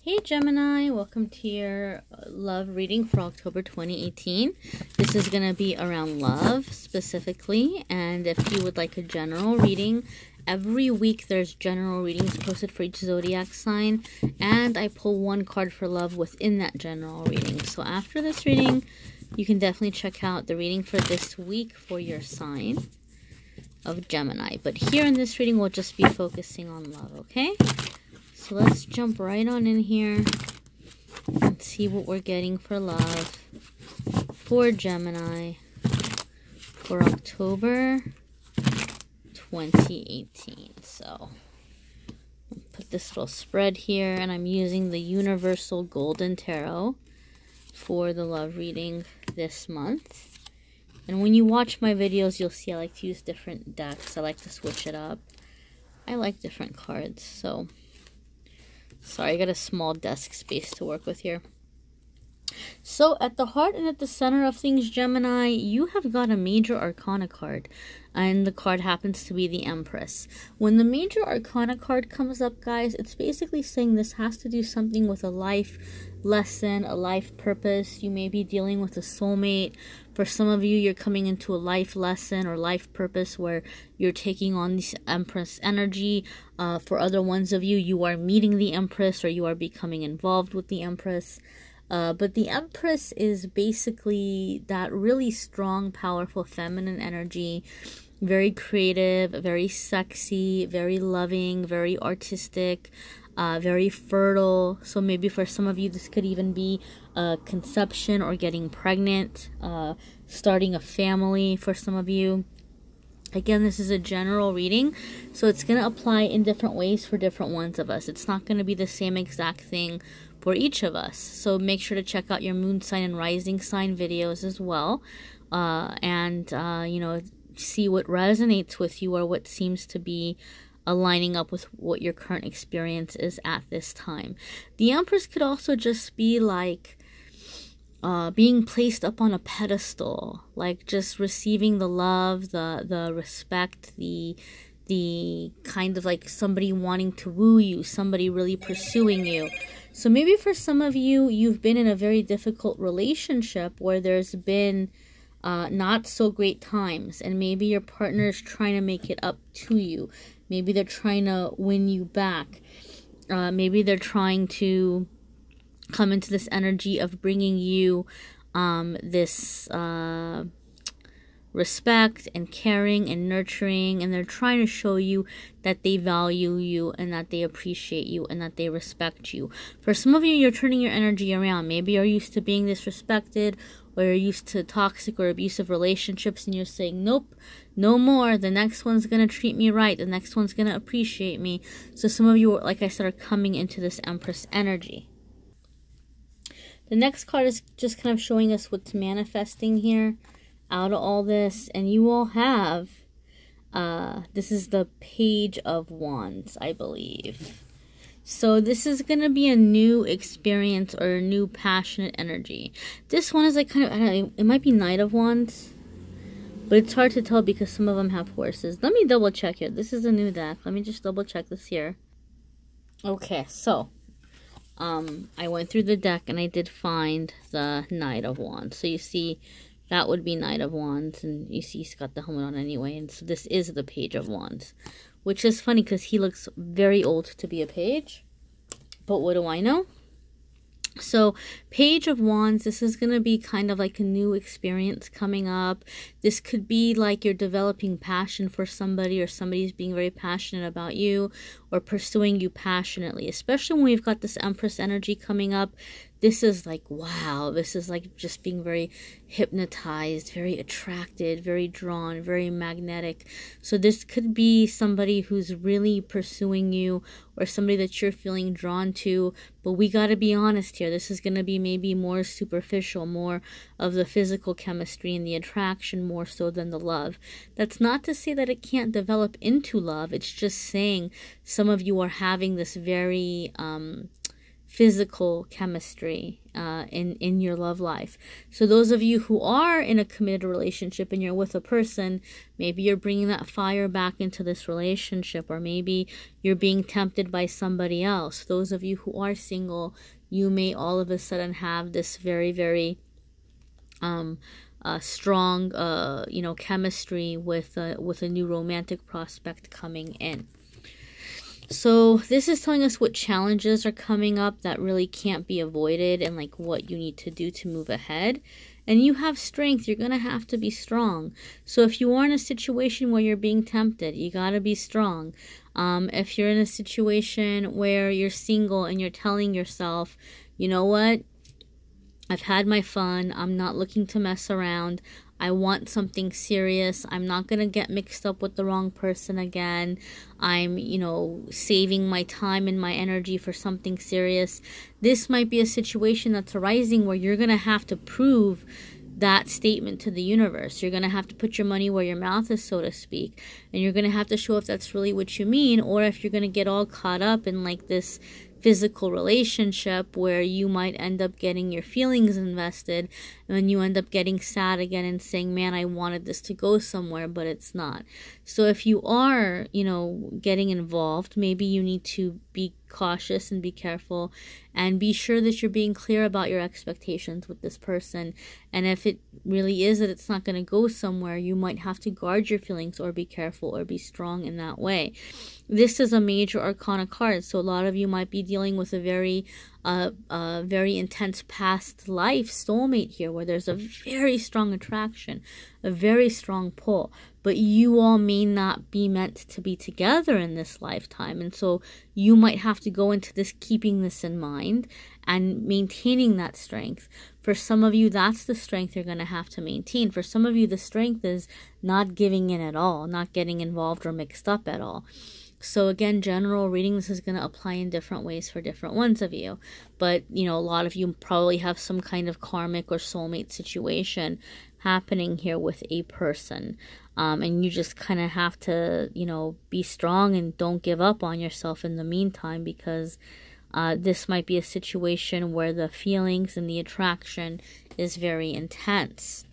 Hey Gemini, welcome to your love reading for October 2018. This is going to be around love specifically, and if you would like a general reading, every week there's general readings posted for each zodiac sign, and I pull one card for love within that general reading. So after this reading, you can definitely check out the reading for this week for your sign of Gemini. But here in this reading, we'll just be focusing on love, okay? So let's jump right on in here and see what we're getting for love for Gemini for October 2018. So I'll put this little spread here, and I'm using the Universal Golden Tarot for the love reading this month. And when you watch my videos, you'll see I like to use different decks. I like to switch it up. I like different cards, so... Sorry, I got a small desk space to work with here. So, at the heart and at the center of things, Gemini, you have got a Major Arcana card. And the card happens to be the Empress. When the Major Arcana card comes up, guys, it's basically saying this has to do something with a life lesson, a life purpose. You may be dealing with a soulmate. For some of you, you're coming into a life lesson or life purpose where you're taking on this Empress energy. For other ones of you, you are meeting the Empress or you are becoming involved with the Empress. But the Empress is basically that really strong, powerful feminine energy. Very creative, very sexy, very loving, very artistic, very fertile. So maybe for some of you, this could even be conception or getting pregnant, starting a family for some of you. Again, this is a general reading, so it's going to apply in different ways for different ones of us. It's not going to be the same exact thing for each of us. So make sure to check out your moon sign and rising sign videos as well. You know, see what resonates with you or what seems to be aligning up with what your current experience is at this time. The Empress could also just be like being placed up on a pedestal, like just receiving the love, the respect, the kind of like somebody wanting to woo you, somebody really pursuing you. So maybe for some of you, you've been in a very difficult relationship where there's been not so great times, and maybe your partner is trying to make it up to you. Maybe they're trying to win you back. Maybe they're trying to come into this energy of bringing you this respect and caring and nurturing, and they're trying to show you that they value you and that they appreciate you and that they respect you. For some of you, you're turning your energy around. Maybe you're used to being disrespected, or you're used to toxic or abusive relationships, and you're saying, nope, no more. The next one's going to treat me right. The next one's going to appreciate me. So some of you, like I said, are coming into this Empress energy. The next card is just kind of showing us what's manifesting here out of all this. And you all have, this is the Page of Wands, I believe. So this is going to be a new experience or a new passionate energy. This one is like kind of, I don't know, it might be Knight of Wands. But it's hard to tell because some of them have horses. Let me double check here. This is a new deck. Let me just double check this here. Okay, so I went through the deck and I did find the Knight of Wands. So you see, that would be Knight of Wands. And you see he's got the helmet on anyway. And so this is the Page of Wands. Which is funny because he looks very old to be a page. But what do I know? So, Page of Wands, this is going to be kind of like a new experience coming up. This could be like you're developing passion for somebody, or somebody's being very passionate about you or pursuing you passionately. Especially when we've got this Empress energy coming up. This is like, wow, this is like just being very hypnotized, very attracted, very drawn, very magnetic. So this could be somebody who's really pursuing you, or somebody that you're feeling drawn to. But we got to be honest here. This is going to be maybe more superficial, more of the physical chemistry and the attraction more so than the love. That's not to say that it can't develop into love. It's just saying some of you are having this very physical chemistry in your love life. So those of you who are in a committed relationship and you're with a person, maybe you're bringing that fire back into this relationship, or maybe you're being tempted by somebody else. Those of you who are single, you may all of a sudden have this very, very strong, chemistry with a new romantic prospect coming in. So this is telling us what challenges are coming up that really can't be avoided, and like what you need to do to move ahead. And you have strength. You're going to have to be strong. So if you are in a situation where you're being tempted, you got to be strong. If you're in a situation where you're single and you're telling yourself, you know what? I've had my fun. I'm not looking to mess around. I want something serious. I'm not going to get mixed up with the wrong person again. I'm, saving my time and my energy for something serious. This might be a situation that's arising where you're going to have to prove that statement to the universe. You're going to have to put your money where your mouth is, so to speak. And you're going to have to show if that's really what you mean, or if you're going to get all caught up in like this physical relationship where you might end up getting your feelings invested, and then you end up getting sad again and saying, man, I wanted this to go somewhere, but it's not. So if you are, getting involved, maybe you need to be cautious and be careful and be sure that you're being clear about your expectations with this person. And if it really is that it's not going to go somewhere, you might have to guard your feelings or be careful or be strong in that way. This is a major arcana card, so a lot of you might be dealing with a very intense past life soulmate here, where there's a very strong attraction, a very strong pull, but you all may not be meant to be together in this lifetime. And so you might have to go into this keeping this in mind and maintaining that strength. For some of you, that's the strength you're going to have to maintain. For some of you, the strength is not giving in at all, not getting involved or mixed up at all. So again, general reading, this is going to apply in different ways for different ones of you. But, a lot of you probably have some kind of karmic or soulmate situation happening here with a person. And you just kind of have to, be strong and don't give up on yourself in the meantime, because this might be a situation where the feelings and the attraction is very intense.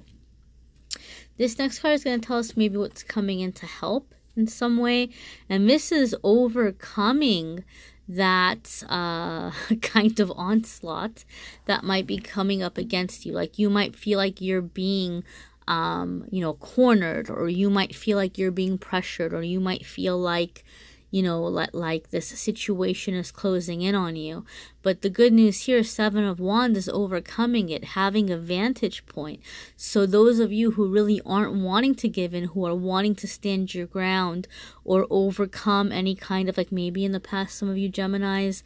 This next card is going to tell us maybe what's coming in to help in some way, and this is overcoming that kind of onslaught that might be coming up against you. Like you might feel like you're being cornered, or you might feel like you're being pressured, or you might feel like like this situation is closing in on you. But the good news here, 7 of Wands, is overcoming it, having a vantage point. So those of you who really aren't wanting to give in, who are wanting to stand your ground or overcome any kind of, like maybe in the past, some of you Geminis,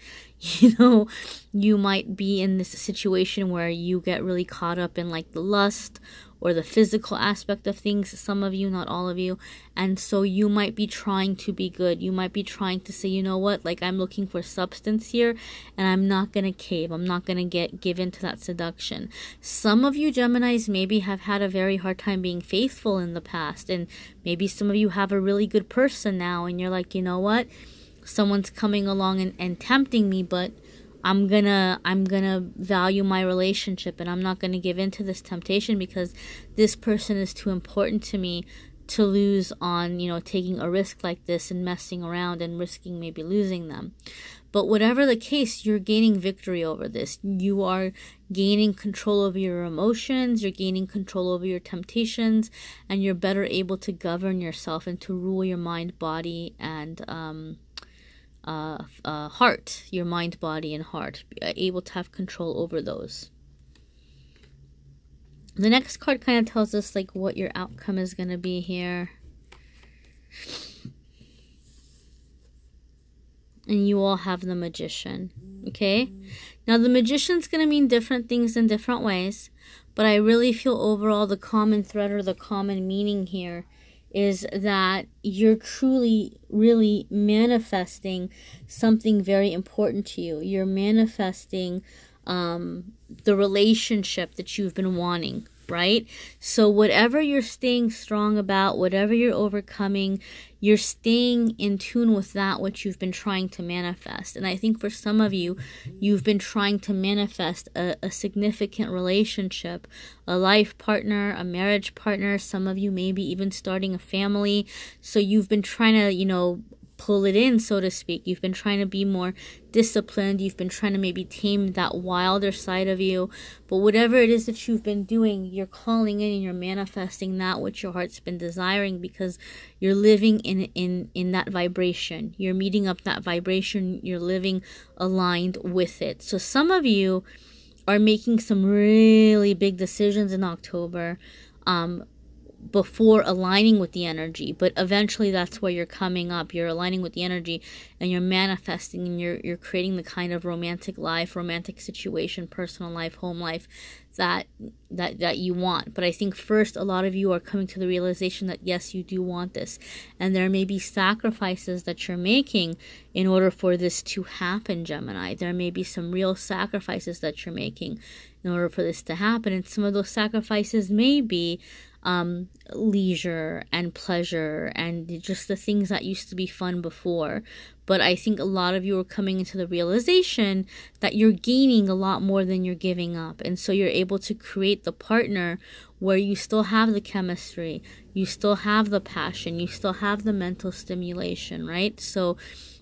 you might be in this situation where you get really caught up in like the lust or the physical aspect of things, some of you, not all of you. And so you might be trying to be good. You might be trying to say, you know what, like I'm looking for substance here, and I'm not going to cave. I'm not going to give in to that seduction. Some of you Geminis maybe have had a very hard time being faithful in the past, and maybe some of you have a really good person now, and you're like, you know what, someone's coming along and tempting me, but I'm gonna value my relationship, and I'm not gonna give in to this temptation because this person is too important to me to lose on, taking a risk like this and messing around and risking maybe losing them. But whatever the case, you're gaining victory over this. You are gaining control over your emotions, you're gaining control over your temptations, and you're better able to govern yourself and to rule your mind, body, and heart, your mind, body, and heart, able to have control over those. The next card kind of tells us like what your outcome is going to be here. And you all have the Magician, okay? Now the Magician's going to mean different things in different ways, but I really feel overall the common thread or the common meaning here is that you're truly, really manifesting something very important to you. You're manifesting the relationship that you've been wanting right? So whatever you're staying strong about, whatever you're overcoming, you're staying in tune with that which you've been trying to manifest. And I think for some of you, you've been trying to manifest a significant relationship, a life partner, a marriage partner. Some of you maybe even starting a family. So you've been trying to, you know, pull it in, so to speak. You've been trying to be more disciplined. You've been trying to maybe tame that wilder side of you. But whatever it is that you've been doing, you're calling in and you're manifesting that which your heart's been desiring, because you're living in that vibration. You're meeting up that vibration. You're living aligned with it. So some of you are making some really big decisions in October, before aligning with the energy, but eventually that's where you're coming up. You're aligning with the energy and you're manifesting, and you're creating the kind of romantic life, romantic situation, personal life, home life that you want. But I think first, a lot of you are coming to the realization that yes, you do want this, and there may be sacrifices that you're making in order for this to happen, Gemini. There may be some real sacrifices that you're making in order for this to happen, and some of those sacrifices may be leisure and pleasure and just the things that used to be fun before. But I think a lot of you are coming into the realization that you're gaining a lot more than you're giving up. And so you're able to create the partner where you still have the chemistry, you still have the passion, you still have the mental stimulation, right? So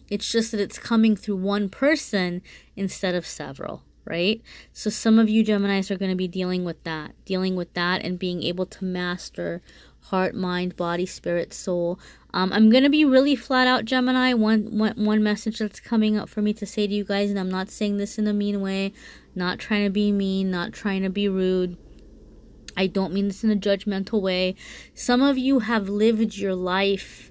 it's just that it's coming through one person instead of several. Right? So some of you Geminis are going to be dealing with that and being able to master heart, mind, body, spirit, soul. I'm going to be really flat out, Gemini. One message that's coming up for me to say to you guys, and I'm not saying this in a mean way, not trying to be mean, not trying to be rude. I don't mean this in a judgmental way. Some of you have lived your life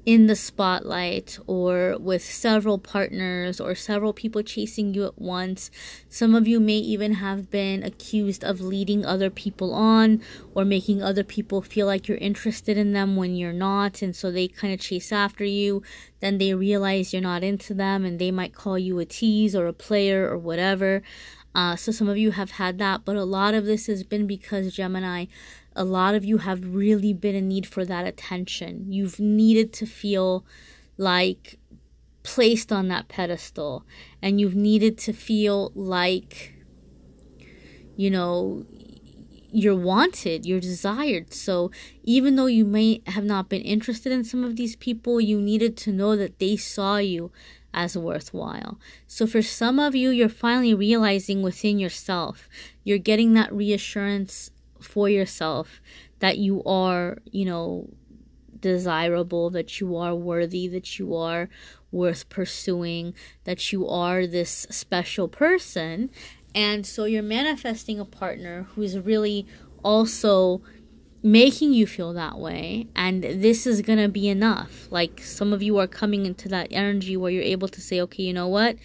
in the spotlight, or with several partners or several people chasing you at once. Some of you may even have been accused of leading other people on or making other people feel like you're interested in them when you're not, and so they kind of chase after you. Then they realize you're not into them and they might call you a tease or a player or whatever. So some of you have had that, but a lot of this has been because, Gemini, a lot of you have really been in need for that attention. You've needed to feel like placed on that pedestal, and you've needed to feel like, you know, you're wanted, you're desired. So even though you may have not been interested in some of these people, you needed to know that they saw you as worthwhile. So for some of you, you're finally realizing within yourself, you're getting that reassurance for yourself that you are, you know, desirable, that you are worthy, that you are worth pursuing, that you are this special person. And so you're manifesting a partner who's really also making you feel that way, and this is gonna be enough. Like, some of you are coming into that energy where you're able to say, okay, you know what,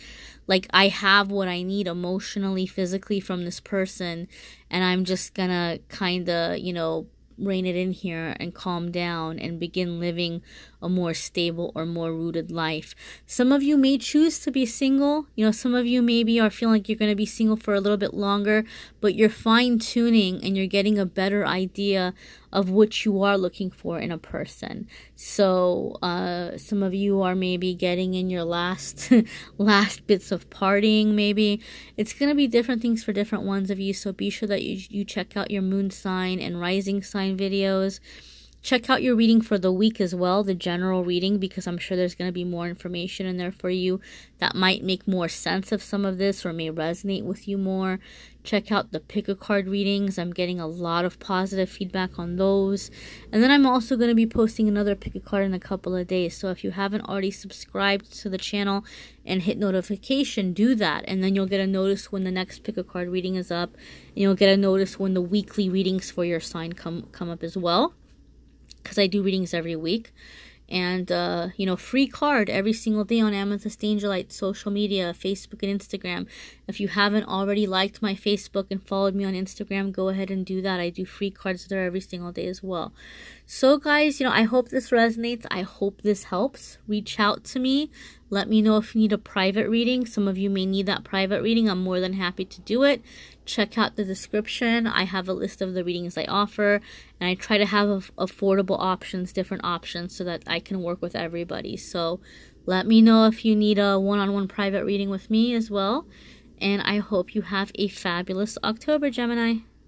like, I have what I need emotionally, physically from this person, and I'm just gonna kind of, you know, rein it in here and calm down and begin living a more stable or more rooted life. Some of you may choose to be single. You know, some of you maybe are feeling like you're going to be single for a little bit longer, but you're fine-tuning and you're getting a better idea of what you are looking for in a person. So some of you are maybe getting in your last bits of partying, maybe. It's going to be different things for different ones of you, so be sure that you check out your moon sign and rising sign videos. Check out your reading for the week as well, the general reading, because I'm sure there's going to be more information in there for you that might make more sense of some of this or may resonate with you more. Check out the pick a card readings. I'm getting a lot of positive feedback on those. And then I'm also going to be posting another pick a card in a couple of days. So if you haven't already subscribed to the channel and hit notification, do that. And then you'll get a notice when the next pick a card reading is up. And you'll get a notice when the weekly readings for your sign come up as well, because I do readings every week. And, you know, free card every single day on Amethyst Angelite, social media, Facebook and Instagram. If you haven't already liked my Facebook and followed me on Instagram, go ahead and do that. I do free cards there every single day as well. So, guys, you know, I hope this resonates. I hope this helps. Reach out to me. Let me know if you need a private reading. Some of you may need that private reading. I'm more than happy to do it. check out the description. I have a list of the readings I offer, and I try to have affordable options, different options, so that I can work with everybody. So let me know if you need a one-on-one private reading with me as well. And I hope you have a fabulous October, Gemini.